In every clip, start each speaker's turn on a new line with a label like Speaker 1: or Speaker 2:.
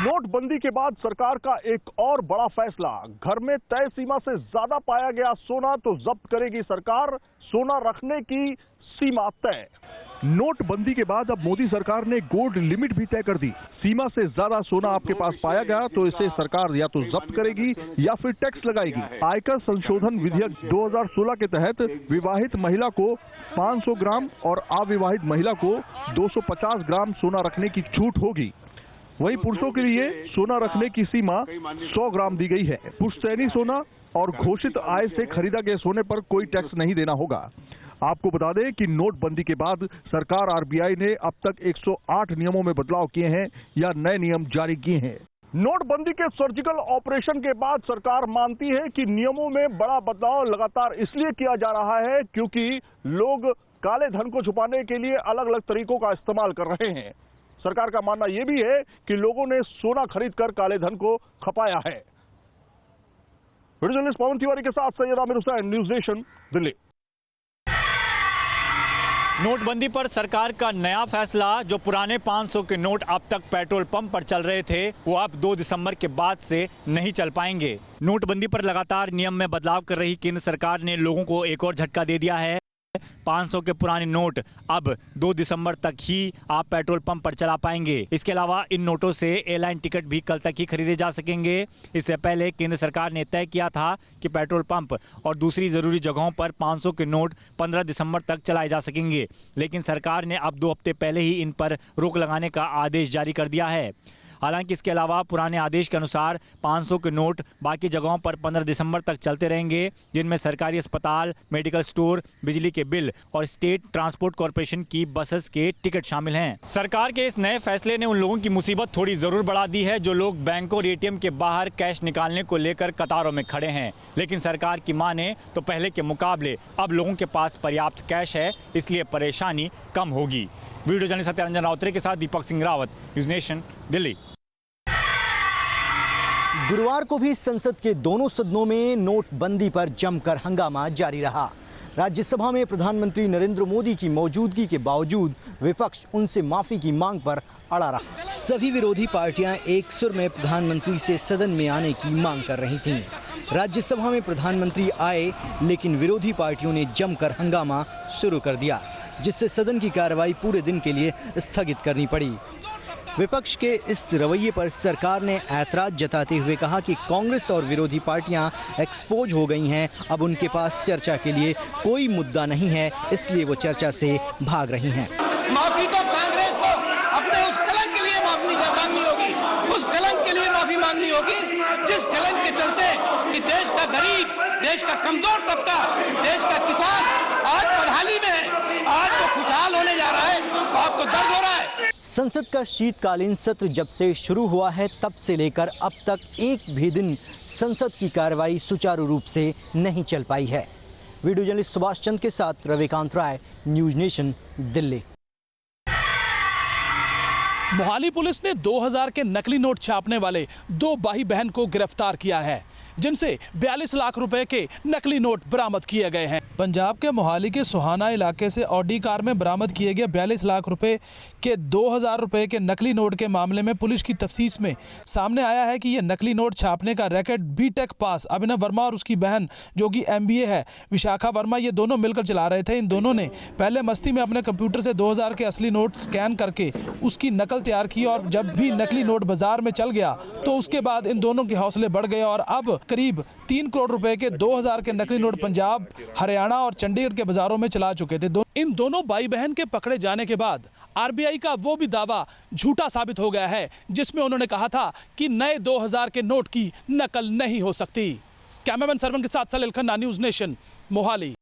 Speaker 1: नोटबंदी के बाद सरकार का एक और बड़ा फैसला, घर में तय सीमा से ज्यादा पाया गया सोना तो जब्त करेगी सरकार, सोना रखने की सीमा तय। नोटबंदी के बाद अब मोदी सरकार ने गोल्ड लिमिट भी तय कर दी। सीमा से ज्यादा सोना आपके पास पाया गया तो इसे सरकार या तो जब्त करेगी या फिर टैक्स लगाएगी। आयकर संशोधन विधेयक 2016 के तहत विवाहित महिला को 500 ग्राम और अविवाहित महिला को 250 ग्राम सोना रखने की छूट होगी। वहीं पुरुषों के लिए सोना रखने की सीमा 100 ग्राम दी गई है। पुश्तैनी सोना और घोषित आय से खरीदा गए सोने पर कोई टैक्स नहीं देना होगा। आपको बता दें कि नोटबंदी के बाद सरकार आरबीआई ने अब तक 108 नियमों में बदलाव किए हैं या नए नियम जारी किए हैं। नोटबंदी के सर्जिकल ऑपरेशन के बाद सरकार मानती है कि नियमों में बड़ा बदलाव लगातार इसलिए किया जा रहा है क्योंकि लोग काले धन को छुपाने के लिए अलग अलग तरीकों का इस्तेमाल कर रहे हैं। सरकार का मानना यह भी है कि लोगों ने सोना खरीदकर काले धन को खपाया है। वीडियो जर्नलिस्ट पवन तिवारी के साथ सैयद आमिर हुसैन, न्यूज नेशन, दिल्ली।
Speaker 2: नोटबंदी पर सरकार का नया फैसला, जो पुराने 500 के नोट अब तक पेट्रोल पंप पर चल रहे थे वो अब 2 दिसंबर के बाद से नहीं चल पाएंगे। नोटबंदी पर लगातार नियम में बदलाव कर रही केंद्र सरकार ने लोगों को एक और झटका दे दिया है। 500 के पुराने नोट अब 2 दिसंबर तक ही आप पेट्रोल पंप पर चला पाएंगे। इसके अलावा इन नोटों से एयरलाइन टिकट भी कल तक ही खरीदे जा सकेंगे। इससे पहले केंद्र सरकार ने तय किया था कि पेट्रोल पंप और दूसरी जरूरी जगहों पर 500 के नोट 15 दिसंबर तक चलाए जा सकेंगे, लेकिन सरकार ने अब 2 हफ्ते पहले ही इन पर रोक लगाने का आदेश जारी कर दिया है। हालांकि इसके अलावा पुराने आदेश के अनुसार 500 के नोट बाकी जगहों पर 15 दिसंबर तक चलते रहेंगे, जिनमें सरकारी अस्पताल, मेडिकल स्टोर, बिजली के बिल और स्टेट ट्रांसपोर्ट कॉर्पोरेशन की बसेस के टिकट शामिल हैं। सरकार के इस नए फैसले ने उन लोगों की मुसीबत थोड़ी जरूर बढ़ा दी है जो लोग बैंकों और एटीएम के बाहर कैश निकालने को लेकर कतारों में खड़े हैं। लेकिन सरकार की माने तो पहले के मुकाबले अब लोगों के पास पर्याप्त कैश है, इसलिए परेशानी कम होगी। वीडियो जर्नलिस्ट सत्यरंजन राउतरे के साथ दीपक सिंह रावत, न्यूज नेशन, दिल्ली।
Speaker 3: गुरुवार को भी संसद के दोनों सदनों में नोटबंदी पर जमकर हंगामा जारी रहा। राज्यसभा में प्रधानमंत्री नरेंद्र मोदी की मौजूदगी के बावजूद विपक्ष उनसे माफी की मांग पर अड़ा रहा। सभी विरोधी पार्टियां एक सुर में प्रधानमंत्री से सदन में आने की मांग कर रही थीं। राज्यसभा में प्रधानमंत्री आए, लेकिन विरोधी पार्टियों ने जमकर हंगामा शुरू कर दिया, जिससे सदन की कार्रवाई पूरे दिन के लिए स्थगित करनी पड़ी। विपक्ष के इस रवैये पर सरकार ने ऐतराज जताते हुए कहा कि कांग्रेस और विरोधी पार्टियां एक्सपोज हो गई हैं, अब उनके पास चर्चा के लिए कोई मुद्दा नहीं है, इसलिए वो चर्चा से भाग रही हैं।
Speaker 4: माफी तो कांग्रेस को अपने उस कलंक के लिए माफी मांगनी होगी, उस कलंक के लिए माफी मांगनी होगी जिस कलंक के चलते कि देश का गरीब, देश का कमजोर तबका, देश का किसान आज बदहाली में है, आज वो खुशहाल होने जा रहा है तो आपको दर्द हो रहा है।
Speaker 3: संसद का शीतकालीन सत्र जब से शुरू हुआ है तब से लेकर अब तक एक भी दिन संसद की कार्रवाई सुचारू रूप से नहीं चल पाई है। वीडियो जर्नलिस्ट सुभाष चंद के साथ Ravikant Rai, news nation, Delhi.
Speaker 5: Mohali police ने 2000 के नकली नोट छापने वाले 2 भाई बहन को गिरफ्तार किया है, जिनसे 42 लाख रुपए के नकली नोट बरामद किए गए हैं।
Speaker 6: पंजाब के मोहाली के सुहाना इलाके से ऑडी कार में बरामद किए गए 42 लाख रुपए के 2000 रुपए के नकली नोट के मामले में पुलिस की तफ्तीश में सामने आया है कि यह नकली नोट छापने का रैकेट बीटेक पास अभिनव वर्मा और उसकी बहन जो कि MBA है विशाखा वर्मा, ये दोनों मिलकर चला रहे थे। इन दोनों ने पहले मस्ती में अपने कंप्यूटर से 2000 के असली नोट स्कैन करके उसकी नकल तैयार की और जब भी नकली नोट बाजार में चल गया तो उसके बाद इन दोनों के हौसले बढ़ गए और अब करीब 3 करोड़ रुपए के 2000 के नकली नोट पंजाब, हरियाणा और चंडीगढ़ के बाजारों में चला चुके थे।
Speaker 5: इन दोनों भाई बहन के पकड़े जाने के बाद आरबीआई का वो भी दावा झूठा साबित हो गया है जिसमें उन्होंने कहा था कि नए 2000 के नोट की नकल नहीं हो सकती। कैमरामैन सरवन के साथ सलील खन्ना, न्यूज नेशन, मोहाली।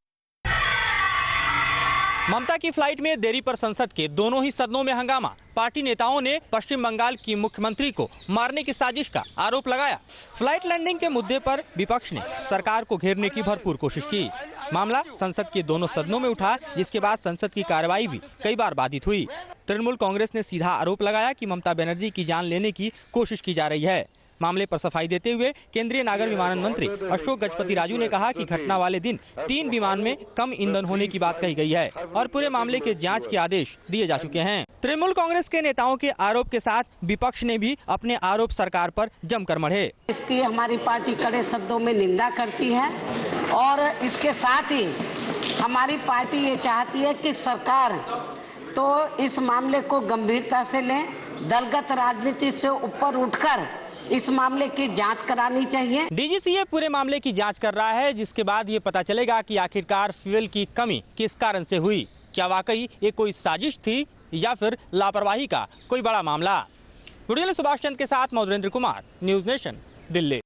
Speaker 7: ममता की फ्लाइट में देरी पर संसद के दोनों ही सदनों में हंगामा। पार्टी नेताओं ने पश्चिम बंगाल की मुख्यमंत्री को मारने की साजिश का आरोप लगाया। फ्लाइट लैंडिंग के मुद्दे पर विपक्ष ने सरकार को घेरने की भरपूर कोशिश की। मामला संसद के दोनों सदनों में उठा, जिसके बाद संसद की कार्रवाई भी कई बार बाधित हुई। तृणमूल कांग्रेस ने सीधा आरोप लगाया कि ममता बनर्जी की जान लेने की कोशिश की जा रही है। मामले पर सफाई देते हुए केंद्रीय नागर विमानन मंत्री अशोक गजपति राजू ने कहा कि घटना वाले दिन 3 विमान में कम ईंधन होने की बात कही गई है और पूरे मामले के जांच के आदेश दिए जा चुके हैं। तृणमूल कांग्रेस के नेताओं के आरोप के साथ विपक्ष ने भी अपने आरोप सरकार पर जमकर मढ़े।
Speaker 8: इसकी हमारी पार्टी कड़े शब्दों में निंदा करती है और इसके साथ ही हमारी पार्टी ये चाहती है कि सरकार तो इस मामले को गंभीरता से लें, दलगत राजनीति से ऊपर उठकर इस मामले की जांच करानी चाहिए।
Speaker 7: डीजीसीए पूरे मामले की जांच कर रहा है, जिसके बाद ये पता चलेगा कि आखिरकार फ्यूल की कमी किस कारण से हुई। क्या वाकई ये कोई साजिश थी या फिर लापरवाही का कोई बड़ा मामला। वीडियो सुभाष चंद्र के साथ मधुरेंद्र कुमार, न्यूज नेशन, दिल्ली।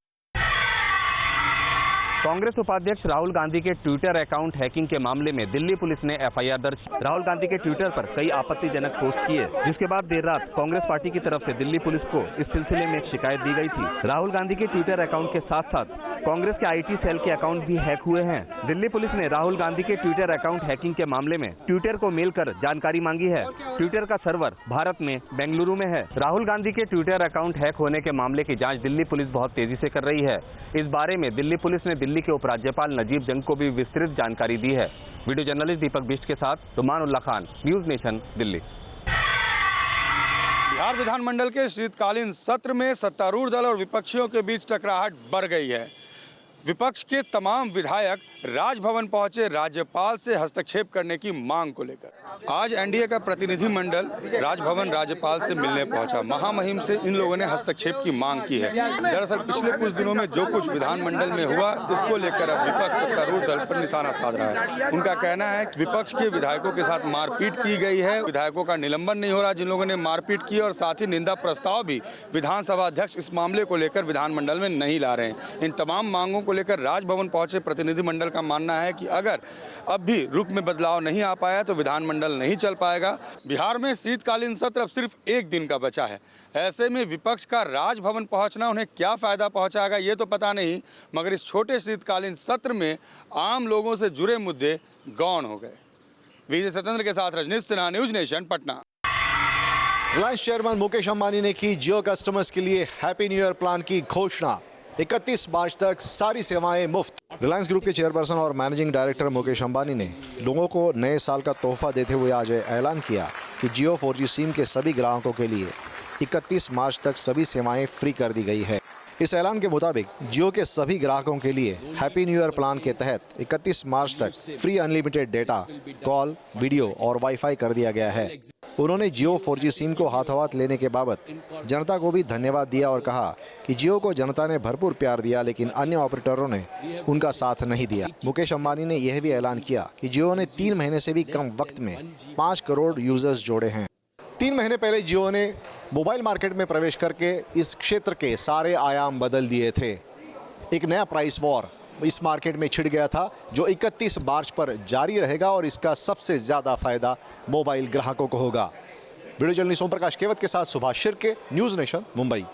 Speaker 9: कांग्रेस उपाध्यक्ष राहुल गांधी के ट्विटर अकाउंट हैकिंग के मामले में दिल्ली पुलिस ने एफआईआर दर्ज। राहुल गांधी के ट्विटर पर कई आपत्तिजनक पोस्ट किए, जिसके बाद देर रात कांग्रेस पार्टी की तरफ से दिल्ली पुलिस को इस सिलसिले में एक शिकायत दी गई थी। राहुल गांधी के ट्विटर अकाउंट के साथ साथ कांग्रेस के आईटी सेल के अकाउंट भी हैक हुए हैं। दिल्ली पुलिस ने राहुल गांधी के ट्विटर अकाउंट हैकिंग के मामले में ट्विटर को मेल कर जानकारी मांगी है। ट्विटर का सर्वर भारत में बेंगलुरु में है। राहुल गांधी के ट्विटर अकाउंट हैक होने के मामले की जांच दिल्ली पुलिस बहुत तेजी से कर रही है। इस बारे में दिल्ली पुलिस ने दिल्ली के उपराज्यपाल नजीब जंग को भी विस्तृत जानकारी दी है। वीडियो जर्नलिस्ट दीपक बिष्ट के साथ रुमान उल्ला खान, न्यूज नेशन, दिल्ली।
Speaker 10: बिहार विधानमंडल के शीतकालीन सत्र में सत्तारूढ़ दल और विपक्षियों के बीच टकराहट बढ़ गई है। विपक्ष के तमाम विधायक राजभवन पहुंचे राज्यपाल से हस्तक्षेप करने की मांग को लेकर। आज एनडीए का प्रतिनिधि मंडल राजभवन राज्यपाल से मिलने पहुंचा। महामहिम से इन लोगों ने हस्तक्षेप की मांग की है। दरअसल पिछले कुछ दिनों में जो कुछ विधानमंडल में हुआ, इसको लेकर अब विपक्ष सत्तारूढ़ दल पर निशाना साध रहा है। उनका कहना है कि विपक्ष के विधायकों के साथ मारपीट की गई है, विधायकों का निलंबन नहीं हो रहा जिन लोगों ने मारपीट की, और साथ ही निंदा प्रस्ताव भी विधानसभा अध्यक्ष इस मामले को लेकर विधानमंडल में नहीं ला रहे हैं। इन तमाम मांगों को लेकर राजभवन पहुंचे प्रतिनिधिमंडल का मानना है कि अगर अब भी रुख में बदलाव नहीं आ पाया तो विधानमंडल नहीं चल पाएगा। बिहार में शीतकालीन सत्र अब सिर्फ एक दिन का बचा है। ऐसे में विपक्ष का राजभवन पहुंचना उन्हें क्या फायदा पहुंचाएगा ये तो पता नहीं, मगर इस छोटे शीतकालीन सत्र में आम लोगों से जुड़े मुद्दे गौण हो गए। विजय सत्येंद्र के साथ Rajnish Sinha, News Nation, Patna.
Speaker 11: Reliance chairman Mukesh Ambani ने की जियो कस्टमर्स के लिए हैप्पी न्यू ईयर प्लान की घोषणा। 31 मार्च तक सारी सेवाएं मुफ्त। रिलायंस ग्रुप के चेयरपर्सन और मैनेजिंग डायरेक्टर मुकेश अंबानी ने लोगों को नए साल का तोहफा देते हुए आज ऐलान किया कि जियो 4G सिम के सभी ग्राहकों के लिए 31 मार्च तक सभी सेवाएं फ्री कर दी गई है। इस ऐलान के मुताबिक जियो के सभी ग्राहकों के लिए हैप्पी न्यू ईयर प्लान के तहत 31 मार्च तक free unlimited data, call, video और वाईफाई कर दिया गया है। उन्होंने जियो 4G सिम को हाथों हाथ लेने के बाबत जनता को भी धन्यवाद दिया और कहा कि जियो को जनता ने भरपूर प्यार दिया, लेकिन अन्य ऑपरेटरों ने उनका साथ नहीं दिया। मुकेश अंबानी ने यह भी ऐलान किया कि जियो ने 3 महीने से भी कम वक्त में 5 करोड़ यूजर्स जोड़े हैं। 3 महीने पहले जियो ने मोबाइल मार्केट में प्रवेश करके इस क्षेत्र के सारे आयाम बदल दिए थे। एक नया प्राइस वॉर इस मार्केट में छिड़ गया था, जो 31 मार्च पर जारी रहेगा और इसका सबसे ज़्यादा फायदा मोबाइल ग्राहकों को होगा। वीडियो जर्नलिस्ट ओम प्रकाश केवत के साथ सुभाष शिर्के, न्यूज़ नेशन, मुंबई।